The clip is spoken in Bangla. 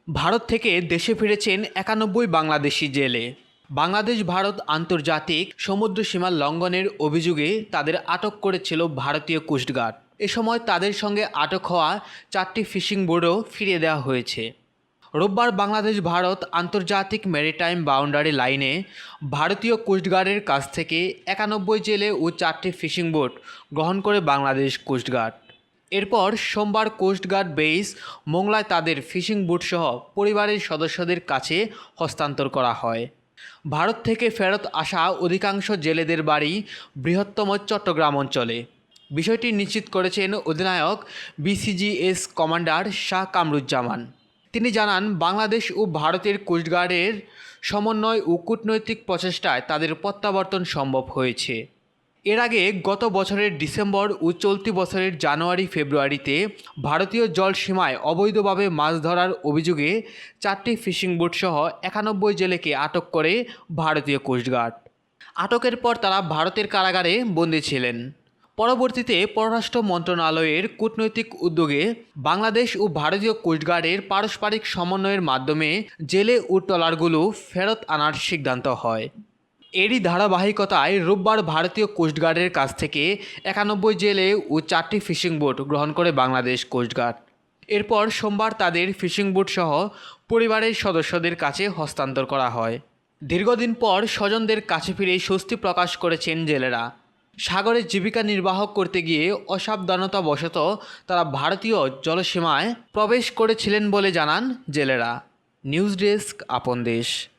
ভারত থেকে দেশে ফিরেছেন 91 বাংলাদেশি জেলে। বাংলাদেশ ভারত আন্তর্জাতিক সমুদ্র সীমা লঙ্ঘনের অভিযোগে তাদের আটক করেছিল ভারতীয় কোস্টগার্ড। এ সময় তাদের সঙ্গে আটক হওয়া 4টি ফিশিং বোটও ফিরিয়ে দেওয়া হয়েছে। রোববার বাংলাদেশ ভারত আন্তর্জাতিক মেরিটাইম বাউন্ডারি লাইনে ভারতীয় কোস্টগার্ডের কাছ থেকে 91 জেলে ও 4টি ফিশিং বোট গ্রহণ করে বাংলাদেশ কোস্টগার্ড। এরপর সোমবার কোস্টগার্ড বেস মোংলায় তাদের ফিশিং বুটসহ পরিবারের সদস্যদের কাছে হস্তান্তর করা হয়। ভারত থেকে ফেরত আসা অধিকাংশ জেলেদের বাড়ি বৃহত্তম চট্টগ্রাম অঞ্চলে। বিষয়টি নিশ্চিত করেছেন অধিনায়ক বিসিজিএস কমান্ডার শাহ কামরুজ্জামান। তিনি জানান, বাংলাদেশ ও ভারতের কোস্টগার্ডের সমন্বয় ও কূটনৈতিক প্রচেষ্টায় তাদের প্রত্যাবর্তন সম্ভব হয়েছে। এর আগে গত বছরের ডিসেম্বর ও চলতি বছরের জানুয়ারি ফেব্রুয়ারিতে ভারতীয় জলসীমায় অবৈধভাবে মাছ ধরার অভিযোগে 4টি ফিশিং বোটসহ 91 জেলেকে আটক করে ভারতীয় কোস্টগার্ড। আটকের পর তারা ভারতের কারাগারে বন্দী ছিলেন। পরবর্তীতে পররাষ্ট্র মন্ত্রণালয়ের কূটনৈতিক উদ্যোগে বাংলাদেশ ও ভারতীয় কোস্টগার্ডের পারস্পরিক সমন্বয়ের মাধ্যমে জেলে ও ট্রলারগুলো ফেরত আনার সিদ্ধান্ত হয়। এরই ধারাবাহিকতায় রোববার ভারতীয় কোস্টগার্ডের কাছ থেকে 91 জেলে ও 4টি ফিশিং বোট গ্রহণ করে বাংলাদেশ কোস্টগার্ড। এরপর সোমবার তাদের ফিশিং বোটসহ পরিবারের সদস্যদের কাছে হস্তান্তর করা হয়। দীর্ঘদিন পর স্বজনদের কাছে ফিরে স্বস্তি প্রকাশ করেছেন জেলেরা। সাগরে জীবিকা নির্বাহ করতে গিয়ে অসাবধানতাবশত তারা ভারতীয় জলসীমায় প্রবেশ করেছিলেন বলে জানান জেলেরা। নিউজ ডেস্ক, আপন দেশ।